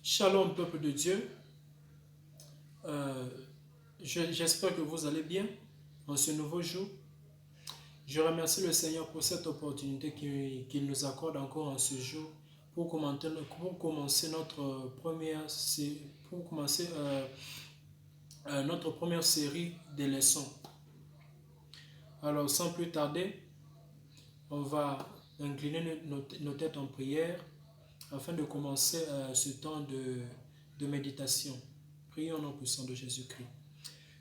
Shalom, peuple de Dieu. J'espère que vous allez bien en ce nouveau jour. Je remercie le Seigneur pour cette opportunité qu'il nous accorde encore en ce jour pour commencer notre première série de leçons. Alors, sans plus tarder, on va incliner nos têtes en prière afin de commencer ce temps de méditation. Prions au nom puissant de Jésus-Christ.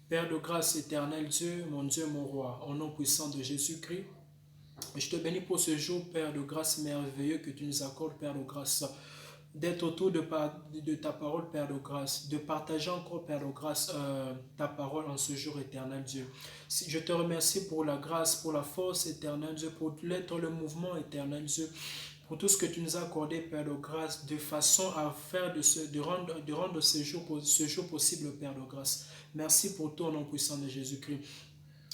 Père de grâce éternel, Dieu, mon roi, au nom puissant de Jésus-Christ, je te bénis pour ce jour, Père de grâce merveilleux que tu nous accordes, Père de grâce, d'être autour de ta parole, Père de grâce, de partager encore, Père de grâce, ta parole en ce jour éternel, Dieu. Je te remercie pour la grâce, pour la force éternelle, Dieu, pour l'être, le mouvement éternel, Dieu, pour tout ce que tu nous as accordé, Père de grâce, de façon à faire de rendre ce jour possible, Père de grâce. Merci pour tout au nom puissant de Jésus-Christ.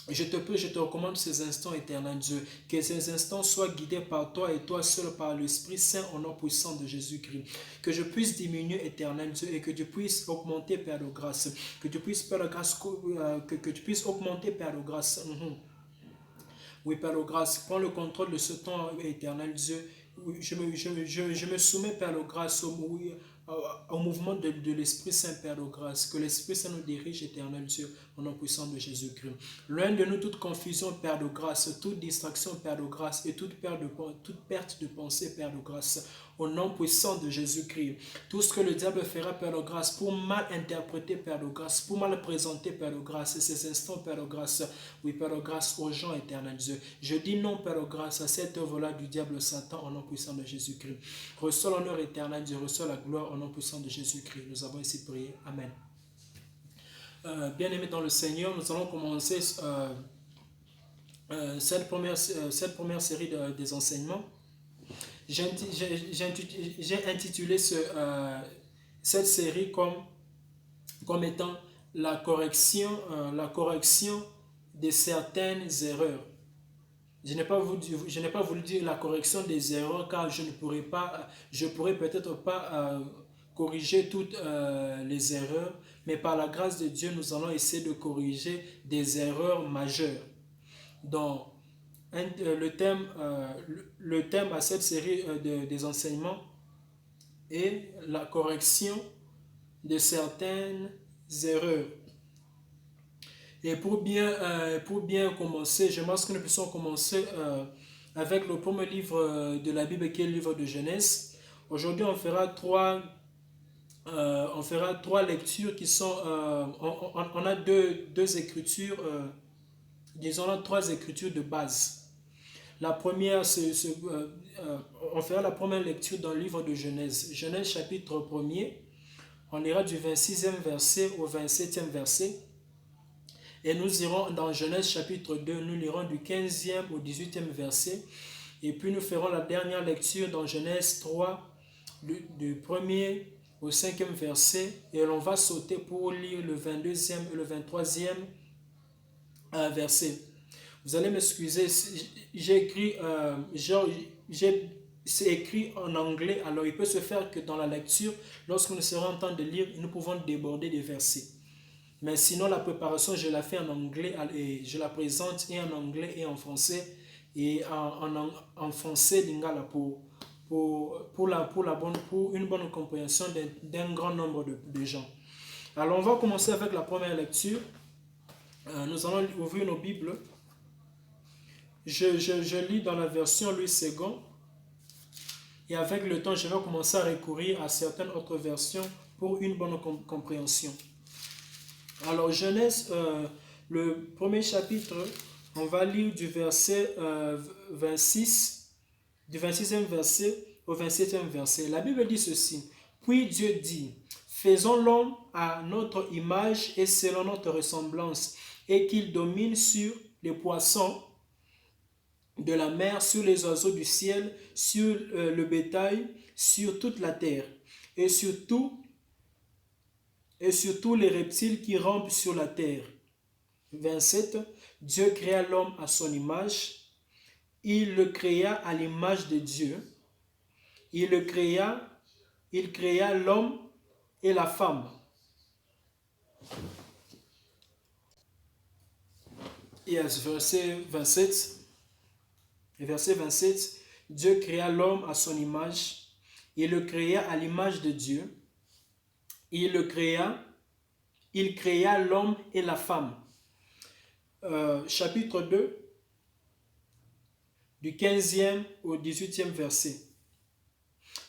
Je te prie, je te recommande ces instants éternels, Dieu. Que ces instants soient guidés par toi et toi seul par l'Esprit Saint au nom puissant de Jésus-Christ. Que je puisse diminuer éternel Dieu et que tu puisses augmenter, Père de grâce. Que tu puisses, Père de grâce, que tu puisses augmenter, Père de grâce. Oui, Père de grâce, prends le contrôle de ce temps éternel, Dieu. Je me soumets, Père de grâce, au mouvement de l'Esprit Saint, Père de grâce. Que l'Esprit Saint nous dirige, éternel Dieu, au nom puissant de Jésus-Christ. Loin de nous toute confusion, Père de grâce, toute distraction, Père de grâce, et toute perte de pensée, Père de grâce, au nom puissant de Jésus-Christ. Tout ce que le diable fera, Père de grâce, pour mal interpréter, Père de grâce, pour mal présenter, Père de grâce, et ces instants, Père de grâce, oui, Père de grâce, aux gens, éternel Dieu. Je dis non, Père de grâce, à cette œuvre-là du diable Satan, au nom puissant de Jésus-Christ. Reçois l'honneur éternel, Dieu, reçois la gloire, au nom puissant de Jésus-Christ. Nous avons ici prié. Amen. Bien-aimés dans le Seigneur, nous allons commencer cette première série des enseignements. J'ai intitulé cette série comme étant la correction de certaines erreurs. Je n'ai pas voulu dire la correction des erreurs car je pourrais peut-être pas corriger toutes les erreurs, mais par la grâce de Dieu, nous allons essayer de corriger des erreurs majeures. Donc, le thème à cette série des enseignements est la correction de certaines erreurs. Et pour bien commencer, j'aimerais que nous puissions commencer avec le premier livre de la Bible qui est le livre de Genèse. Aujourd'hui, on fera trois lectures qui sont... on a deux écritures, disons là, trois écritures de base. La première, on fera la première lecture dans le livre de Genèse. Genèse chapitre 1er, on ira du 26e verset au 27e verset. Et nous irons dans Genèse chapitre 2, nous lirons du 15e au 18e verset. Et puis nous ferons la dernière lecture dans Genèse 3, du 1er au 5e verset. Et l'on va sauter pour lire le 22e et le 23e verset. Vous allez m'excuser, c'est écrit en anglais, alors il peut se faire que dans la lecture, lorsque nous serons en train de lire, nous pouvons déborder des versets. Mais sinon, la préparation, je la fais en anglais et je la présente et en anglais et en français. Et en français lingala pour une bonne compréhension d'un grand nombre de gens. Alors, on va commencer avec la première lecture. Nous allons ouvrir nos Bibles. Je lis dans la version Louis II. Et avec le temps, je vais commencer à recourir à certaines autres versions pour une bonne compréhension. Alors, Genèse, le premier chapitre, on va lire du verset 26, du 26e verset au 27e verset. La Bible dit ceci. Puis Dieu dit, faisons l'homme à notre image et selon notre ressemblance, et qu'il domine sur les poissons de la mer, sur les oiseaux du ciel, sur le bétail, sur toute la terre, et sur tous les reptiles qui rampent sur la terre. 27. Dieu créa l'homme à son image. Il le créa à l'image de Dieu. Il créa l'homme et la femme. Yes, verset 27. Verset 27. Dieu créa l'homme à son image. Il le créa à l'image de Dieu. Il créa l'homme et la femme. Chapitre 2, du 15e au 18e verset.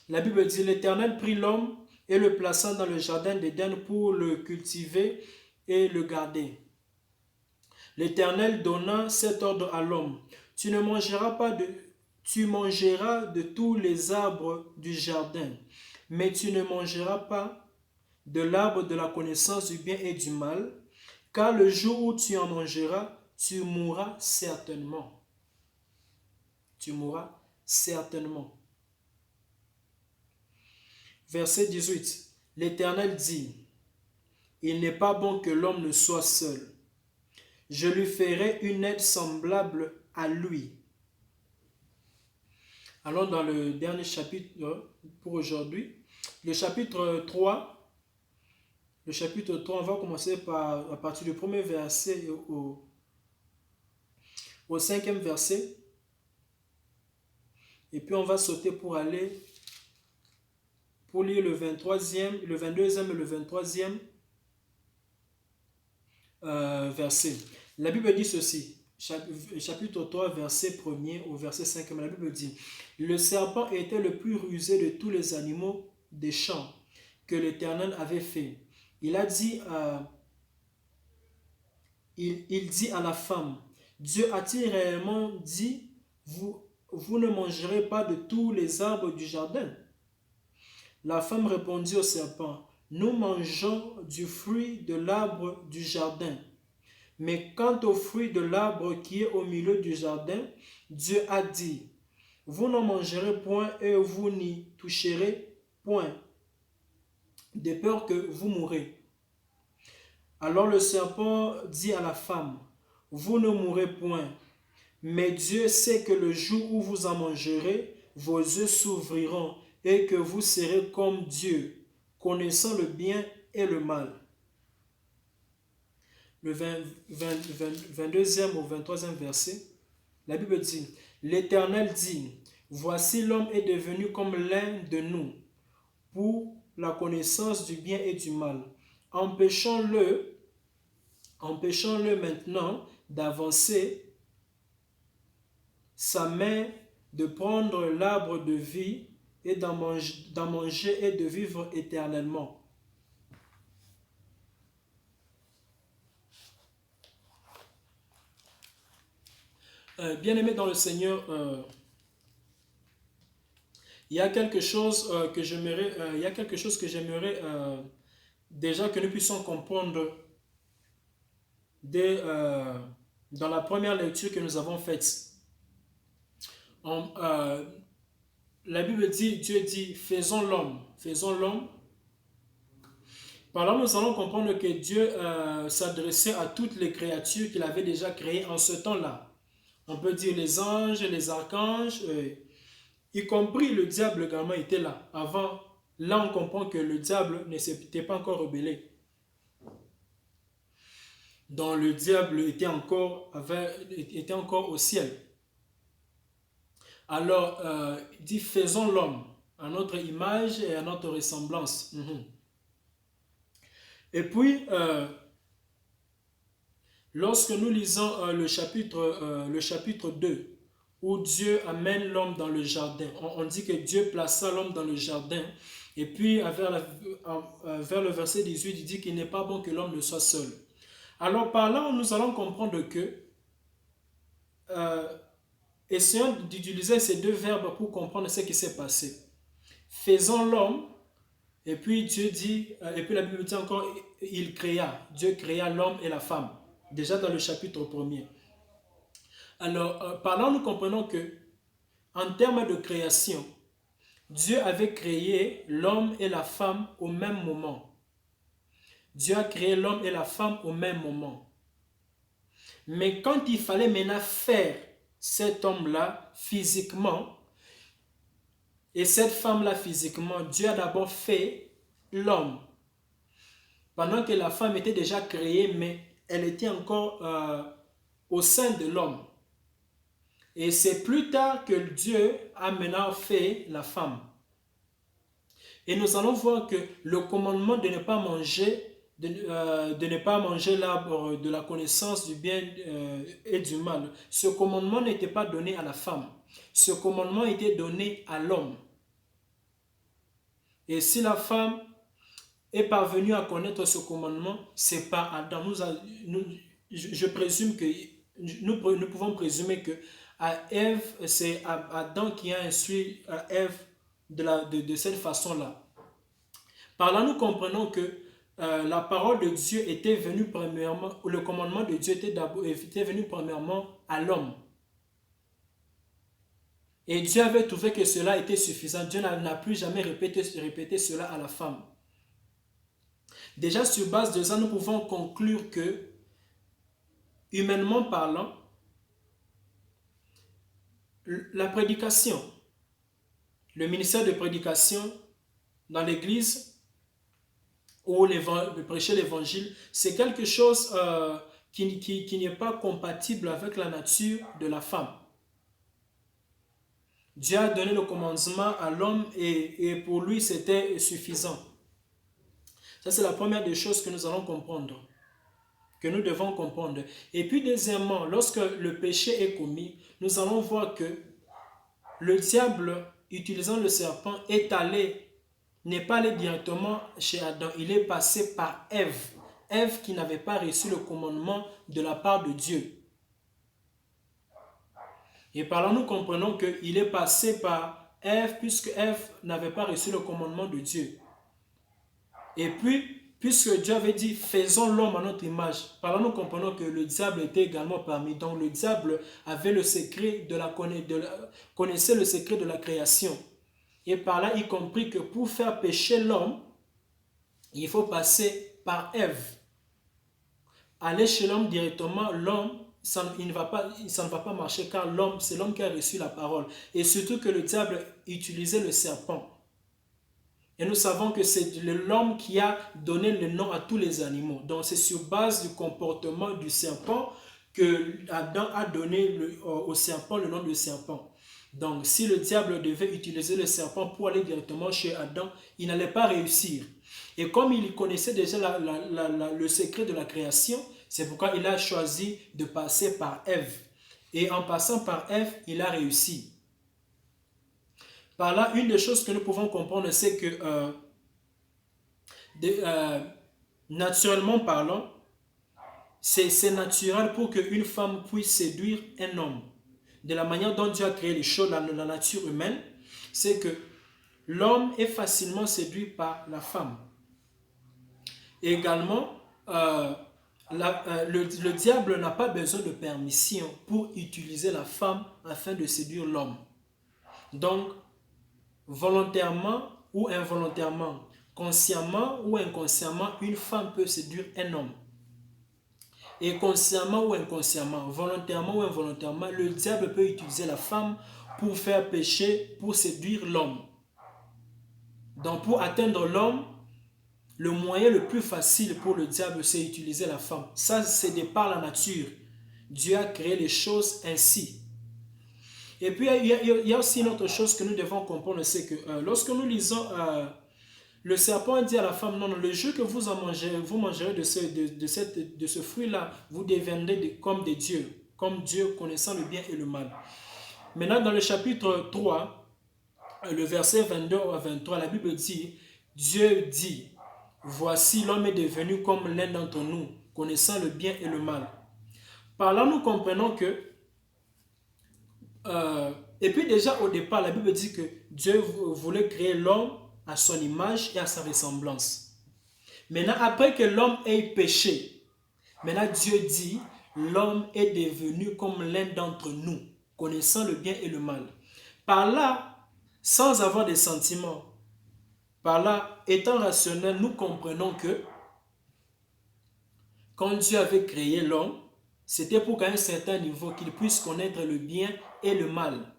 La Bible dit, l'Éternel prit l'homme et le plaça dans le jardin d'Éden pour le cultiver et le garder. L'Éternel donna cet ordre à l'homme, tu mangeras de tous les arbres du jardin, mais tu ne mangeras pas de l'arbre de la connaissance du bien et du mal, car le jour où tu en mangeras, tu mourras certainement. Tu mourras certainement. Verset 18. L'Éternel dit, il n'est pas bon que l'homme ne soit seul. Je lui ferai une aide semblable à lui. Allons dans le dernier chapitre pour aujourd'hui. Le chapitre 3. Le chapitre 3, on va commencer à partir du premier verset au 5e verset. Et puis on va sauter pour lire le 23e, le 22e et le 23e verset. La Bible dit ceci, chapitre 3, verset 1er au verset 5. La Bible dit, le serpent était le plus rusé de tous les animaux des champs que l'Éternel avait fait. Il dit à la femme, Dieu a-t-il réellement dit, vous ne mangerez pas de tous les arbres du jardin? La femme répondit au serpent, nous mangeons du fruit de l'arbre du jardin. Mais quant au fruit de l'arbre qui est au milieu du jardin, Dieu a dit, vous n'en mangerez point et vous n'y toucherez point, de peur que vous mourrez. Alors le serpent dit à la femme, vous ne mourrez point, mais Dieu sait que le jour où vous en mangerez, vos yeux s'ouvriront et que vous serez comme Dieu, connaissant le bien et le mal. Le 22e au 23e verset, la Bible dit, l'Éternel dit, voici l'homme est devenu comme l'un de nous, pour la connaissance du bien et du mal. Empêchons-le maintenant d'avancer sa main, de prendre l'arbre de vie et d'en manger et de vivre éternellement. Bien-aimés dans le Seigneur, il y a quelque chose que j'aimerais déjà que nous puissions comprendre dans la première lecture que nous avons faite. La Bible dit, Dieu dit, faisons l'homme. Par là, nous allons comprendre que Dieu s'adressait à toutes les créatures qu'il avait déjà créées en ce temps-là. On peut dire les anges, les archanges, y compris le diable également était là. Avant, là on comprend que le diable ne s'était pas encore rebellé. Donc le diable était encore au ciel. Alors, il dit, faisons l'homme à notre image et à notre ressemblance. Et puis, lorsque nous lisons le chapitre 2, où Dieu amène l'homme dans le jardin, on dit que Dieu plaça l'homme dans le jardin, et puis vers le verset 18, il dit qu'il n'est pas bon que l'homme ne soit seul. Alors par là, nous allons comprendre que, essayons d'utiliser ces deux verbes pour comprendre ce qui s'est passé. Faisons l'homme, et puis Dieu dit, et puis la Bible dit encore, Dieu créa l'homme et la femme, déjà dans le chapitre 1er. Alors, par là, nous comprenons que, en termes de création, Dieu avait créé l'homme et la femme au même moment. Dieu a créé l'homme et la femme au même moment. Mais quand il fallait maintenant faire cet homme-là physiquement, et cette femme-là physiquement, Dieu a d'abord fait l'homme. pendant que la femme était déjà créée, mais elle était encore au sein de l'homme. Et c'est plus tard que Dieu a maintenant fait la femme. Et nous allons voir que le commandement de ne pas manger, de ne pas manger l'arbre de la connaissance du bien et du mal, ce commandement n'était pas donné à la femme. Ce commandement était donné à l'homme. Et si la femme est parvenue à connaître ce commandement, c'est par Adam. Je présume que nous pouvons présumer que à Ève, c'est Adam qui a instruit Ève de cette façon-là. Par là, nous comprenons que la parole de Dieu était venue premièrement, ou le commandement de Dieu était venu premièrement à l'homme. Et Dieu avait trouvé que cela était suffisant. Dieu n'a plus jamais répété cela à la femme. Déjà, sur base de ça, nous pouvons conclure que, humainement parlant, la prédication, le ministère de prédication dans l'Église ou prêcher l'Évangile, c'est quelque chose qui n'est pas compatible avec la nature de la femme. Dieu a donné le commandement à l'homme et pour lui, c'était suffisant. Ça, c'est la première des choses que nous allons comprendre, que nous devons comprendre. Et puis, deuxièmement, lorsque le péché est commis, nous allons voir que le diable, utilisant le serpent, n'est pas allé directement chez Adam, il est passé par Ève. Ève qui n'avait pas reçu le commandement de la part de Dieu. Et par là, nous comprenons qu'il est passé par Ève, puisque Ève n'avait pas reçu le commandement de Dieu. Et puis, puisque Dieu avait dit, faisons l'homme à notre image, par là, nous comprenons que le diable était également parmi. Donc, le diable avait le secret connaissait le secret de la création. Et par là, il comprit que pour faire pécher l'homme, il faut passer par Ève. Aller chez l'homme directement, l'homme, ça ne va pas marcher car l'homme, c'est l'homme qui a reçu la parole. Et surtout que le diable utilisait le serpent. Et nous savons que c'est l'homme qui a donné le nom à tous les animaux. Donc c'est sur base du comportement du serpent que Adam a donné au serpent le nom de serpent. Donc si le diable devait utiliser le serpent pour aller directement chez Adam, il n'allait pas réussir. Et comme il connaissait déjà le secret de la création, c'est pourquoi il a choisi de passer par Ève. Et en passant par Ève, il a réussi. Par là, une des choses que nous pouvons comprendre, c'est que naturellement parlant, c'est naturel pour qu'une femme puisse séduire un homme. De la manière dont Dieu a créé les choses, la nature humaine, c'est que l'homme est facilement séduit par la femme. Et également, le diable n'a pas besoin de permission pour utiliser la femme afin de séduire l'homme. Donc, volontairement ou involontairement, consciemment ou inconsciemment, une femme peut séduire un homme. Et consciemment ou inconsciemment, volontairement ou involontairement, le diable peut utiliser la femme pour faire pécher, pour séduire l'homme. Donc pour atteindre l'homme, le moyen le plus facile pour le diable, c'est utiliser la femme. Ça, c'est de par la nature. Dieu a créé les choses ainsi. Et puis, il y a aussi une autre chose que nous devons comprendre, c'est que lorsque nous lisons, le serpent a dit à la femme, non, le jour que vous mangerez de ce fruit-là, vous deviendrez comme des dieux, comme Dieu connaissant le bien et le mal. Maintenant, dans le chapitre 3, le verset 22 à 23, la Bible dit, Dieu dit, voici l'homme est devenu comme l'un d'entre nous, connaissant le bien et le mal. Par là, nous comprenons que et puis déjà au départ, la Bible dit que Dieu voulait créer l'homme à son image et à sa ressemblance. Maintenant, après que l'homme ait péché, maintenant Dieu dit, l'homme est devenu comme l'un d'entre nous, connaissant le bien et le mal. Par là, sans avoir des sentiments, par là, étant rationnel, nous comprenons que quand Dieu avait créé l'homme, c'était pour qu'à un certain niveau, qu'il puisse connaître le bien et le mal.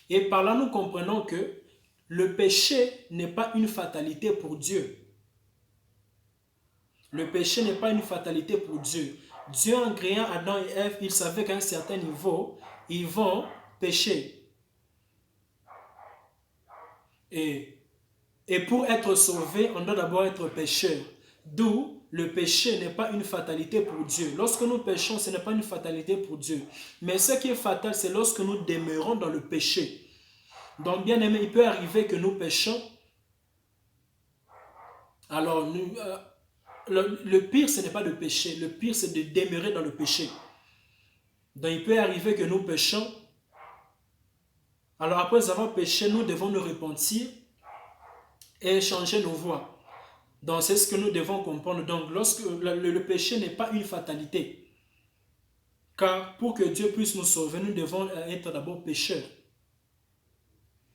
Et par là, nous comprenons que le péché n'est pas une fatalité pour Dieu. Le péché n'est pas une fatalité pour Dieu. Dieu, en créant Adam et Ève, il savait qu'à un certain niveau, ils vont pécher. Et pour être sauvé, on doit d'abord être pécheur. D'où le péché n'est pas une fatalité pour Dieu. Lorsque nous péchons, ce n'est pas une fatalité pour Dieu. Mais ce qui est fatal, c'est lorsque nous demeurons dans le péché. Donc, bien aimé, il peut arriver que nous péchons. Alors, le pire, ce n'est pas de pécher. Le pire, c'est de demeurer dans le péché. Donc, il peut arriver que nous péchons. Alors, après avoir péché, nous devons nous repentir et changer nos voies. Donc, c'est ce que nous devons comprendre. Donc, lorsque le péché n'est pas une fatalité. Car pour que Dieu puisse nous sauver, nous devons être d'abord pécheurs.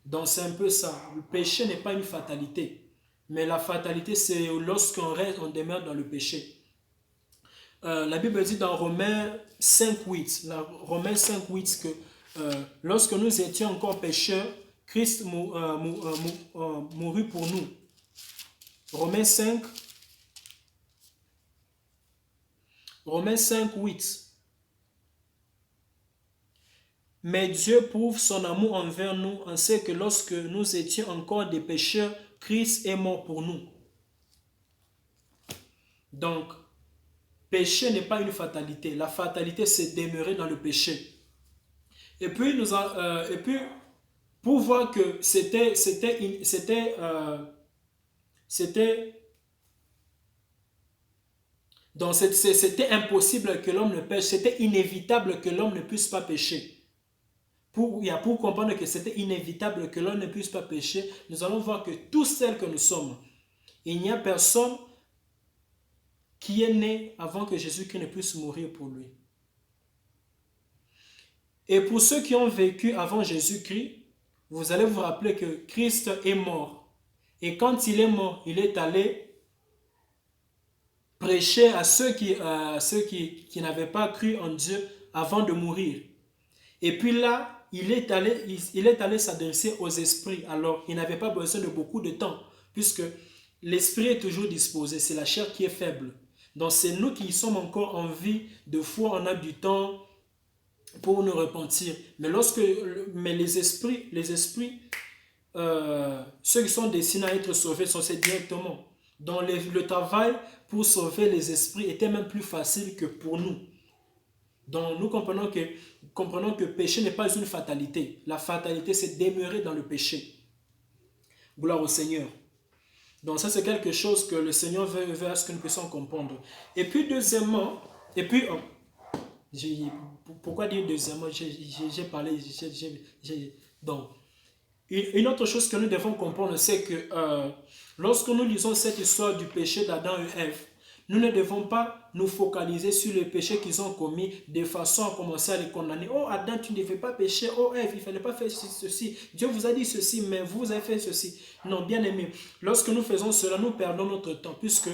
Donc, c'est un peu ça. Le péché n'est pas une fatalité. Mais la fatalité, c'est lorsqu'on reste, on demeure dans le péché. La Bible dit dans Romains 5.8, Romains 5.8 que lorsque nous étions encore pécheurs, Christ mourut pour nous. Romains 5, 8. Mais Dieu prouve son amour envers nous en ce que lorsque nous étions encore des pécheurs, Christ est mort pour nous. Donc, péché n'est pas une fatalité. La fatalité, c'est demeurer dans le péché. Et puis, pour voir que c'était impossible que l'homme ne pêche, c'était inévitable que l'homme ne puisse pas pécher. Pour comprendre que c'était inévitable que l'homme ne puisse pas pécher, nous allons voir que tous celles que nous sommes, il n'y a personne qui est né avant que Jésus-Christ ne puisse mourir pour lui. Et pour ceux qui ont vécu avant Jésus-Christ, vous allez vous rappeler que Christ est mort. Et quand il est mort, il est allé prêcher à ceux qui n'avaient pas cru en Dieu avant de mourir. Et puis là, il est allé s'adresser aux esprits. Alors, il n'avait pas besoin de beaucoup de temps, puisque l'esprit est toujours disposé, c'est la chair qui est faible. Donc, c'est nous qui sommes encore en vie, de foi, on a du temps pour nous repentir. Mais les esprits, ceux qui sont destinés à être sauvés sont faits directement. Donc, le travail pour sauver les esprits était même plus facile que pour nous. Donc, nous comprenons que péché n'est pas une fatalité. La fatalité, c'est demeurer dans le péché. Gloire au Seigneur. Donc, ça, c'est quelque chose que le Seigneur veut à ce que nous puissions comprendre. Et puis, deuxièmement, pourquoi dire deuxièmement? J'ai parlé, donc, une autre chose que nous devons comprendre, c'est que lorsque nous lisons cette histoire du péché d'Adam et Ève, nous ne devons pas nous focaliser sur les péchés qu'ils ont commis de façon à commencer à les condamner. Oh Adam, tu ne devais pas pécher. Oh Ève, il ne fallait pas faire ceci. Dieu vous a dit ceci, mais vous avez fait ceci. Non, bien aimé, lorsque nous faisons cela, nous perdons notre temps, puisque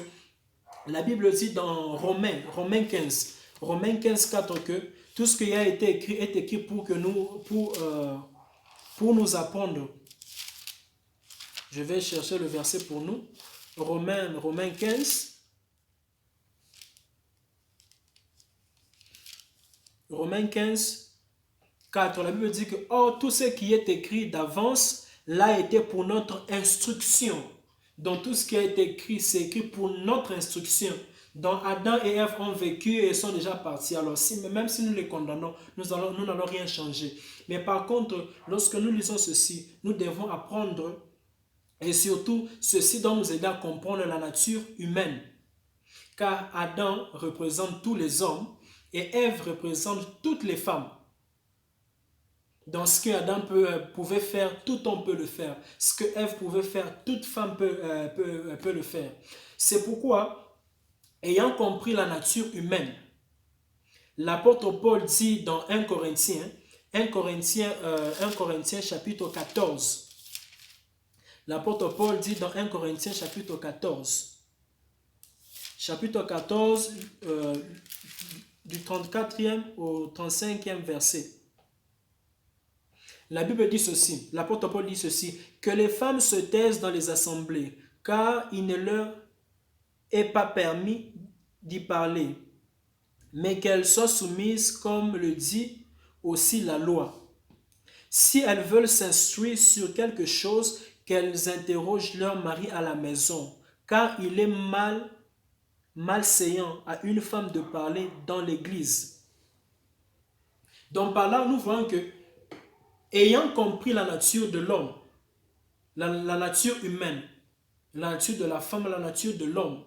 la Bible dit dans Romains 15, 4 que tout ce qui a été écrit est écrit pour nous apprendre. Je vais chercher le verset pour nous. Romains 15. Romains 15, 4, la Bible dit que « Or, tout ce qui est écrit d'avance l'a été pour notre instruction. » Donc, tout ce qui a été écrit, c'est écrit pour notre instruction. Donc, Adam et Ève ont vécu et sont déjà partis. Alors, même si nous les condamnons, nous n'allons rien changer. Mais par contre, lorsque nous lisons ceci, nous devons apprendre et surtout, ceci doit nous aider à comprendre la nature humaine. Car Adam représente tous les hommes et Ève représente toutes les femmes. Dans ce que Adam pouvait faire, tout homme peut le faire. Ce que Ève pouvait faire, toute femme peut le faire. C'est pourquoi, ayant compris la nature humaine, l'apôtre Paul dit dans 1 Corinthiens chapitre 14. L'apôtre Paul dit dans 1 Corinthiens chapitre 14. Chapitre 14, du 34e au 35e verset. La Bible dit ceci, l'apôtre Paul dit ceci, que les femmes se taisent dans les assemblées, car il ne leur et pas permis d'y parler, mais qu'elles soient soumises, comme le dit aussi la loi. Si elles veulent s'instruire sur quelque chose, qu'elles interrogent leur mari à la maison, car il est malséant à une femme de parler dans l'église. Donc par là, nous voyons que, ayant compris la nature de l'homme, la nature humaine, la nature de la femme, la nature de l'homme,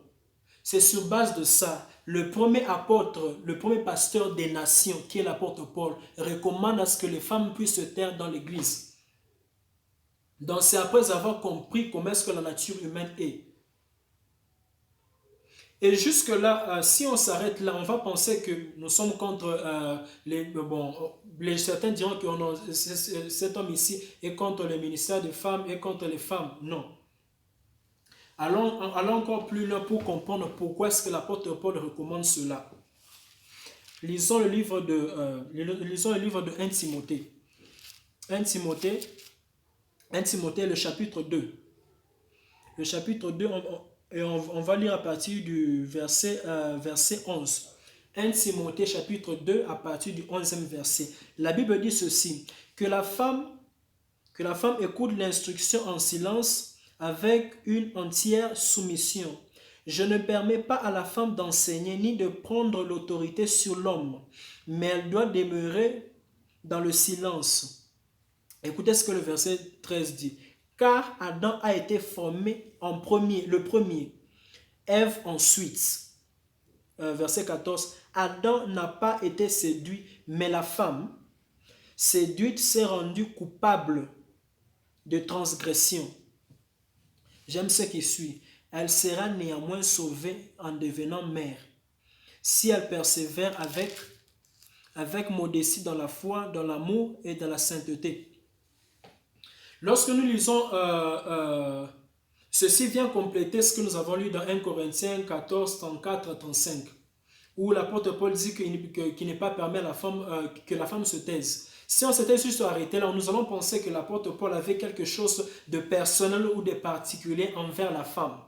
c'est sur base de ça, le premier apôtre, le premier pasteur des nations, qui est l'apôtre Paul, recommande à ce que les femmes puissent se taire dans l'église. Donc c'est après avoir compris comment est-ce que la nature humaine est. Et jusque-là, si on s'arrête là, on va penser que nous sommes contre certains diront que cet homme ici est contre le ministère des femmes et contre les femmes. Non. Allons encore plus loin pour comprendre pourquoi est-ce que l'apôtre Paul recommande cela. Lisons le livre de 1 Timothée. 1 Timothée, le chapitre 2. Le chapitre 2, on va lire à partir du verset 11. 1 Timothée, chapitre 2, à partir du 11e verset. La Bible dit ceci, que la femme écoute l'instruction en silence, avec une entière soumission. Je ne permets pas à la femme d'enseigner ni de prendre l'autorité sur l'homme, mais elle doit demeurer dans le silence. Écoutez ce que le verset 13 dit. Car Adam a été formé le premier, Ève ensuite. Verset 14. Adam n'a pas été séduit, mais la femme, séduite, s'est rendue coupable de transgression. J'aime ce qui suit. Elle sera néanmoins sauvée en devenant mère, si elle persévère avec modestie dans la foi, dans l'amour et dans la sainteté. Lorsque nous lisons, ceci vient compléter ce que nous avons lu dans 1 Corinthiens 14, 34 à 35, où l'apôtre Paul dit qu'il n'est pas permis à la femme, que la femme se taise. Si on s'était juste arrêté là, nous allons penser que l'apôtre Paul avait quelque chose de personnel ou de particulier envers la femme.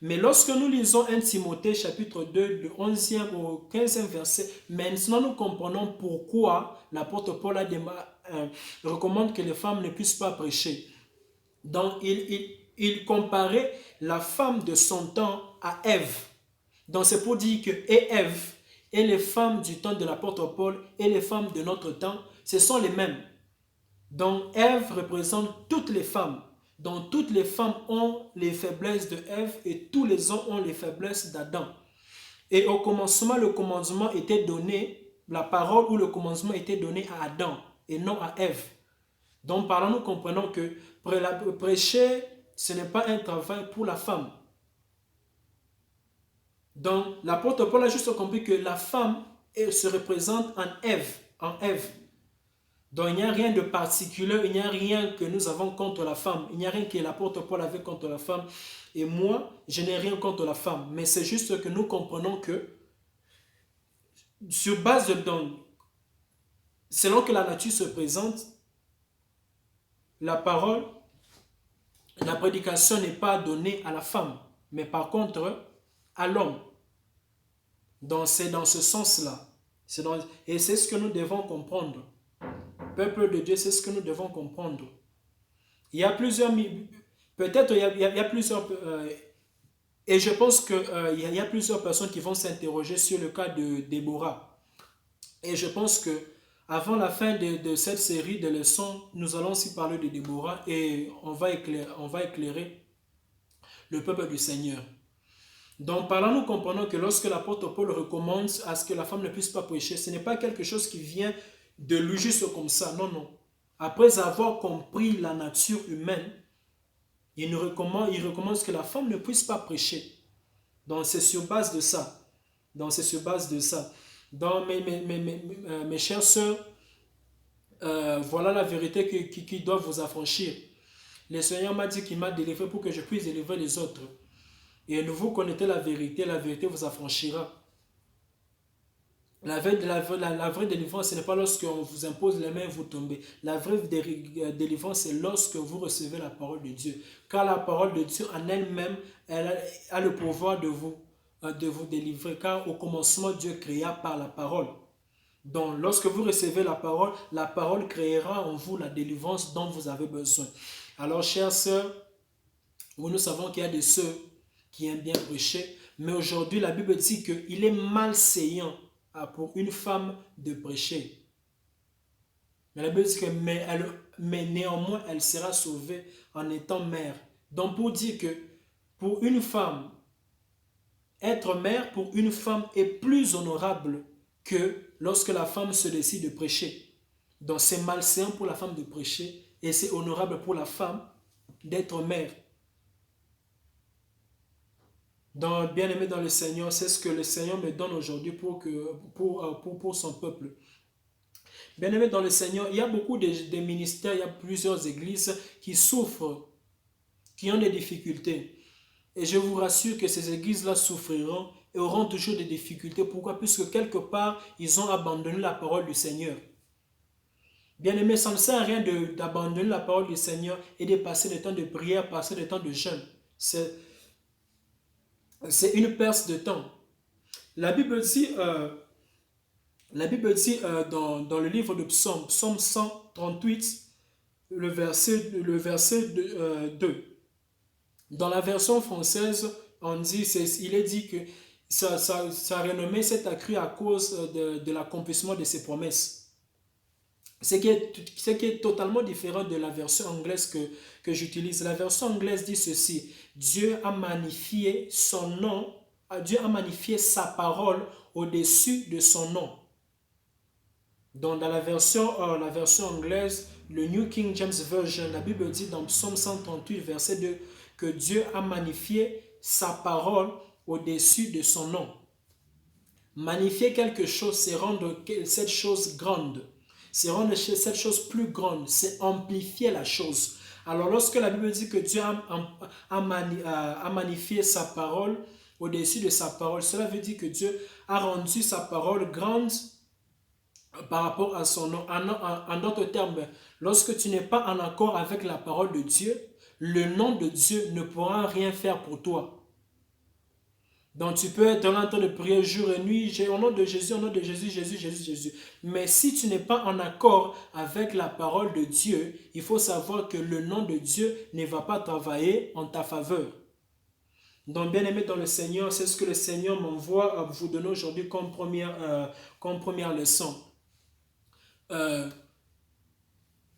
Mais lorsque nous lisons 1 Timothée chapitre 2, du 11e au 15e verset, maintenant nous comprenons pourquoi l'apôtre Paul recommande que les femmes ne puissent pas prêcher. Donc il comparait la femme de son temps à Ève. Donc c'est pour dire que Ève et les femmes du temps de l'apôtre Paul et les femmes de notre temps, ce sont les mêmes. Donc Ève représente toutes les femmes. Donc toutes les femmes ont les faiblesses de Ève et tous les hommes ont les faiblesses d'Adam. Et au commencement, le commandement était donné, la parole ou le commandement était donné à Adam et non à Ève. Donc par là, nous comprenons que prêcher, ce n'est pas un travail pour la femme. Donc l'apôtre Paul a juste compris que la femme se représente en Ève. Donc il n'y a rien de particulier, il n'y a rien que nous avons contre la femme. Il n'y a rien que l'apôtre Paul avait contre la femme. Et moi, je n'ai rien contre la femme. Mais c'est juste que nous comprenons que, sur base de don, selon que la nature se présente, la parole, la prédication n'est pas donnée à la femme, mais par contre à l'homme. Donc c'est dans ce sens-là. Et c'est ce que nous devons comprendre. Peuple de Dieu, c'est ce que nous devons comprendre. Il y a plusieurs, peut-être il y a plusieurs, et je pense qu'il y a plusieurs personnes qui vont s'interroger sur le cas de Déborah. Et je pense que avant la fin de cette série de leçons, nous allons aussi parler de Déborah et on va éclairer le peuple du Seigneur. Donc par là, nous comprenons que lorsque l'apôtre Paul recommande à ce que la femme ne puisse pas prêcher, ce n'est pas quelque chose qui vient de lui juste comme ça, non. Après avoir compris la nature humaine, il recommande que la femme ne puisse pas prêcher. Donc c'est sur base de ça. Donc mes chères sœurs, voilà la vérité qui doit vous affranchir. Le Seigneur m'a dit qu'il m'a délivré pour que je puisse délivrer les autres. Et vous connaissez la vérité vous affranchira. La vraie délivrance, ce n'est pas lorsque on vous impose les mains et vous tombez. La vraie délivrance, c'est lorsque vous recevez la parole de Dieu. Car la parole de Dieu en elle-même, elle a le pouvoir de vous délivrer. Car au commencement, Dieu créa par la parole. Donc, lorsque vous recevez la parole créera en vous la délivrance dont vous avez besoin. Alors, chères sœurs, nous savons qu'il y a des sœurs qui aiment bien prêcher, mais aujourd'hui, la Bible dit qu'il est malséant pour une femme de prêcher. Mais la Bible dit que mais néanmoins, elle sera sauvée en étant mère. Donc, pour dire que pour une femme, être mère pour une femme est plus honorable que lorsque la femme se décide de prêcher. Donc, c'est malséant pour la femme de prêcher et c'est honorable pour la femme d'être mère. Donc, bien-aimé dans le Seigneur, c'est ce que le Seigneur me donne aujourd'hui pour son peuple. Bien-aimé dans le Seigneur, il y a beaucoup de ministères, il y a plusieurs églises qui souffrent, qui ont des difficultés. Et je vous rassure que ces églises-là souffriront et auront toujours des difficultés. Pourquoi? Puisque quelque part, ils ont abandonné la parole du Seigneur. Bien-aimé, ça ne sert à rien d'abandonner la parole du Seigneur et de passer des temps de prière, passer des temps de jeûne. C'est une perte de temps. La Bible dit dans le livre de Psaume, Psaume 138, le verset 2. Dans la version française, il est dit que sa renommée s'est accrue à cause de l'accomplissement de ses promesses. Ce qui est totalement différent de la version anglaise que j'utilise. La version anglaise dit ceci: Dieu a magnifié son nom, Dieu a magnifié sa parole au-dessus de son nom. Donc dans la version anglaise, le New King James Version, la Bible dit dans Psaume 138, verset 2, que Dieu a magnifié sa parole au-dessus de son nom. Magnifier quelque chose, c'est rendre cette chose grande. C'est rendre cette chose plus grande. C'est amplifier la chose. Alors lorsque la Bible dit que Dieu a magnifié sa parole au-dessus de sa parole, cela veut dire que Dieu a rendu sa parole grande par rapport à son nom. En d'autres termes, lorsque tu n'es pas en accord avec la parole de Dieu, le nom de Dieu ne pourra rien faire pour toi. Donc tu peux être en train de prier jour et nuit, au nom de Jésus, au nom de Jésus, Jésus, Jésus, Jésus. Mais si tu n'es pas en accord avec la parole de Dieu, il faut savoir que le nom de Dieu ne va pas travailler en ta faveur. Donc bien aimé dans le Seigneur, c'est ce que le Seigneur m'envoie à vous donner aujourd'hui comme première leçon.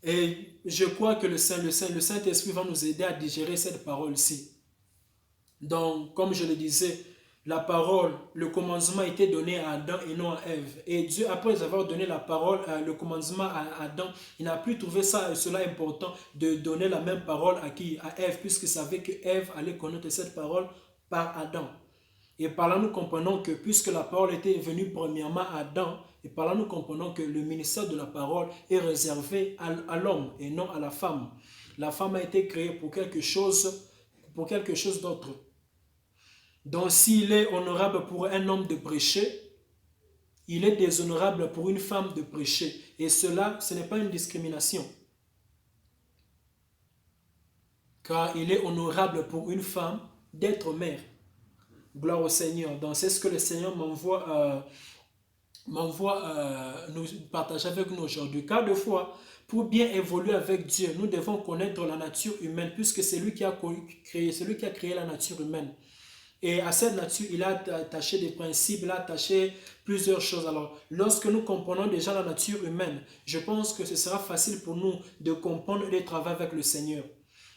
Et je crois que le Saint-Esprit va nous aider à digérer cette parole-ci. Donc, comme je le disais, la parole, le commencement a été donné à Adam et non à Ève. Et Dieu, après avoir donné la parole, le commencement à Adam, il n'a plus trouvé cela important de donner la même parole à Ève, puisqu'il savait que Ève allait connaître cette parole par Adam. Et par là, nous comprenons que puisque la parole était venue premièrement à Adam, et par là, nous comprenons que le ministère de la parole est réservé à l'homme et non à la femme. La femme a été créée pour quelque chose d'autre. Donc, s'il est honorable pour un homme de prêcher, il est déshonorable pour une femme de prêcher. Et cela, ce n'est pas une discrimination. Car il est honorable pour une femme d'être mère. Gloire au Seigneur. Donc, c'est ce que le Seigneur m'envoie nous partager avec nous aujourd'hui. Car de fois, pour bien évoluer avec Dieu, nous devons connaître la nature humaine, puisque c'est lui qui a créé la nature humaine. Et à cette nature, il a attaché des principes, il a attaché plusieurs choses. Alors, lorsque nous comprenons déjà la nature humaine, je pense que ce sera facile pour nous de comprendre et de travailler avec le Seigneur.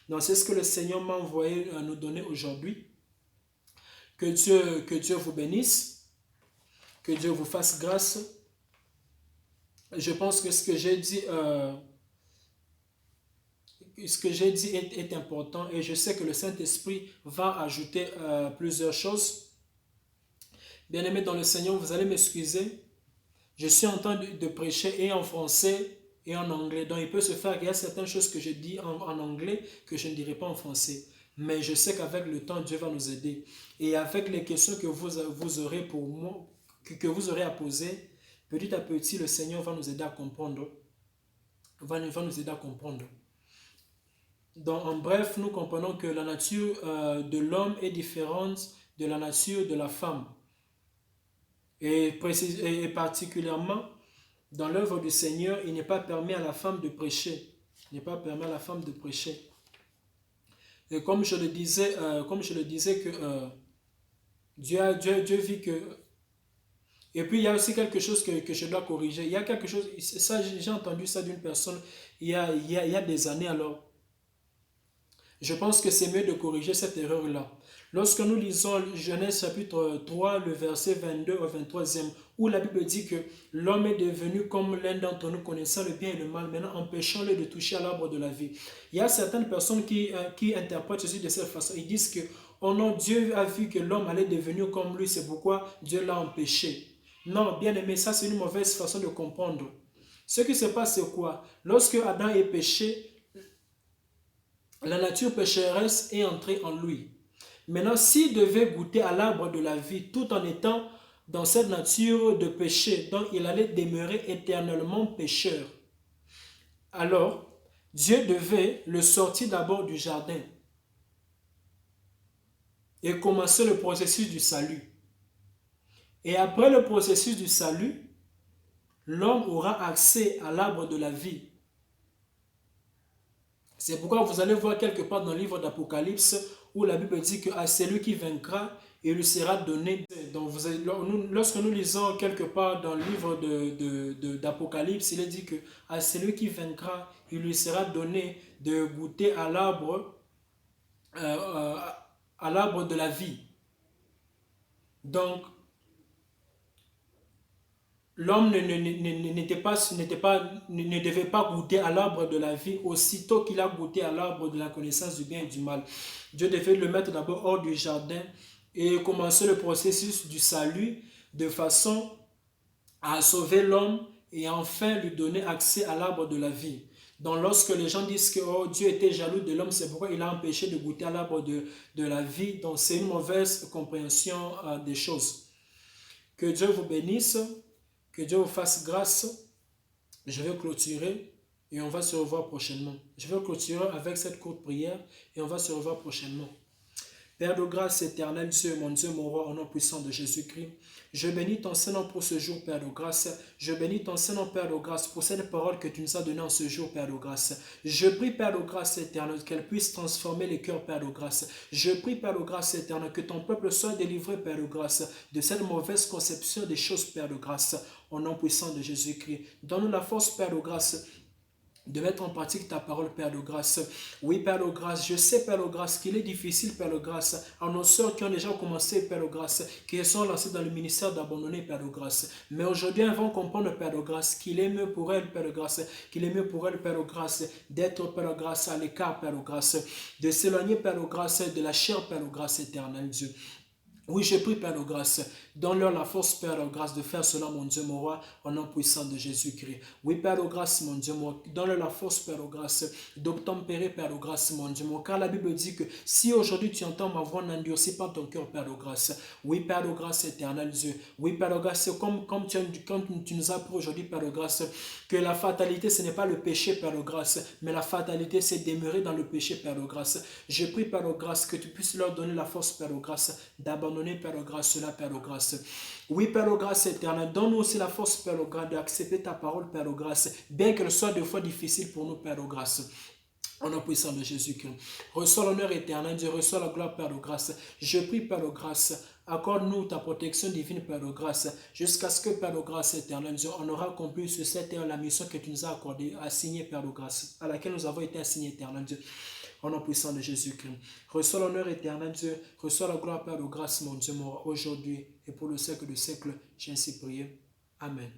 Donc, c'est ce que le Seigneur m'a envoyé à nous donner aujourd'hui. Que Dieu vous bénisse, que Dieu vous fasse grâce. Je pense que ce que j'ai dit est important et je sais que le Saint-Esprit va ajouter plusieurs choses. Bien-aimés dans le Seigneur, vous allez m'excuser. Je suis en train de prêcher et en français et en anglais. Donc il peut se faire qu'il y a certaines choses que je dis en anglais que je ne dirai pas en français. Mais je sais qu'avec le temps, Dieu va nous aider. Et avec les questions que vous aurez pour moi, que vous aurez à poser, Petit à petit, le Seigneur va nous aider à comprendre. Va nous aider à comprendre. Donc, en bref, nous comprenons que la nature de l'homme est différente de la nature de la femme. Et particulièrement, dans l'œuvre du Seigneur, il n'est pas permis à la femme de prêcher. Il n'est pas permis à la femme de prêcher. Et comme je le disais que Dieu vit que... Et puis il y a aussi quelque chose que je dois corriger. Il y a quelque chose, ça j'ai entendu ça d'une personne il y a des années alors. Je pense que c'est mieux de corriger cette erreur-là. Lorsque nous lisons Genèse chapitre 3, le verset 22 au 23e, où la Bible dit que l'homme est devenu comme l'un d'entre nous, connaissant le bien et le mal, maintenant empêchant-le de toucher à l'arbre de la vie. Il y a certaines personnes qui interprètent ceci de cette façon. Ils disent que, oh non, Dieu a vu que l'homme allait devenir comme lui, c'est pourquoi Dieu l'a empêché. Non, bien aimé, ça c'est une mauvaise façon de comprendre. Ce qui se passe, c'est quoi? Lorsque Adam est péché, la nature pécheresse est entrée en lui. Maintenant, s'il devait goûter à l'arbre de la vie tout en étant dans cette nature de péché, donc il allait demeurer éternellement pécheur. Alors, Dieu devait le sortir d'abord du jardin et commencer le processus du salut. Et après le processus du salut, l'homme aura accès à l'arbre de la vie. C'est pourquoi vous allez voir quelque part dans le livre d'Apocalypse où la Bible dit que à celui qui vaincra, il lui sera donné. Donc lorsque nous lisons quelque part dans le livre d'Apocalypse, il est dit que à celui qui vaincra, il lui sera donné de goûter à l'arbre de la vie. Donc, l'homme ne devait pas goûter à l'arbre de la vie aussitôt qu'il a goûté à l'arbre de la connaissance du bien et du mal. Dieu devait le mettre d'abord hors du jardin et commencer le processus du salut de façon à sauver l'homme et enfin lui donner accès à l'arbre de la vie. Donc lorsque les gens disent que oh, Dieu était jaloux de l'homme, c'est pourquoi il a empêché de goûter à l'arbre de la vie. Donc c'est une mauvaise compréhension des choses. Que Dieu vous bénisse. Que Dieu vous fasse grâce. Je vais clôturer et on va se revoir prochainement. Je vais clôturer avec cette courte prière et on va se revoir prochainement. Père de grâce éternelle, Dieu, mon roi, au nom puissant de Jésus-Christ, je bénis ton Saint-Nom pour ce jour, Père de grâce. Je bénis ton Saint-Nom, Père de grâce, pour cette parole que tu nous as donnée en ce jour, Père de grâce. Je prie, Père de grâce éternelle, qu'elle puisse transformer les cœurs, Père de grâce. Je prie, Père de grâce éternelle, que ton peuple soit délivré, Père de grâce, de cette mauvaise conception des choses, Père de grâce, au nom puissant de Jésus-Christ. Donne-nous la force, Père de grâce, de mettre en pratique ta parole, Père de grâce. Oui, Père de grâce, je sais, Père de grâce, qu'il est difficile, Père de grâce, à nos soeurs qui ont déjà commencé, Père de grâce, qui sont lancées dans le ministère d'abandonner, Père de grâce. Mais aujourd'hui, elles vont comprendre, Père de grâce, qu'il est mieux pour elles, Père de grâce, qu'il est mieux pour elles, Père de grâce, d'être, Père de grâce, à l'écart, Père de grâce, de s'éloigner, Père de grâce, de la chair, Père de grâce éternelle, Dieu. Oui, je prie, Père de grâce, donne-leur la force, Père de grâce, de faire cela, mon Dieu, mon roi, au nom puissant de Jésus-Christ. Oui, Père de grâce, mon Dieu, mon roi, donne-leur la force, Père de grâce, d'obtempérer, Père de grâce, mon Dieu, mon roi. Car la Bible dit que si aujourd'hui tu entends ma voix, n'endurcis pas ton cœur, Père de grâce. Oui, Père de grâce, éternel Dieu. Oui, Père de grâce, comme tu nous as appris aujourd'hui, Père de grâce, que la fatalité, ce n'est pas le péché, Père de grâce, mais la fatalité, c'est demeurer dans le péché, Père de grâce. Je prie, Père de grâce, que tu puisses leur donner la force, Père de grâce, d'abandonner, Père de grâce, cela, Père de grâce. Oui, Père de grâce éternelle, donne-nous aussi la force, Père de grâce, d'accepter ta parole, Père de grâce, bien qu'elle soit des fois difficile pour nous, Père de grâce. Au nom puissant de Jésus-Christ. Reçois l'honneur éternel, Dieu, reçois la gloire, Père de grâce. Je prie, Père de grâce, accorde-nous ta protection divine, Père de grâce, jusqu'à ce que, Père de grâce éternel, Dieu, on aura accompli sur cette terre la mission que tu nous as accordée, assignée, Père de grâce, à laquelle nous avons été assignés, éternel Dieu. Au nom puissant de Jésus-Christ. Reçois l'honneur éternel, Dieu. Reçois la gloire, Père de grâce, mon Dieu, mon roi, aujourd'hui et pour le siècle de siècle. J'ai ainsi prié. Amen.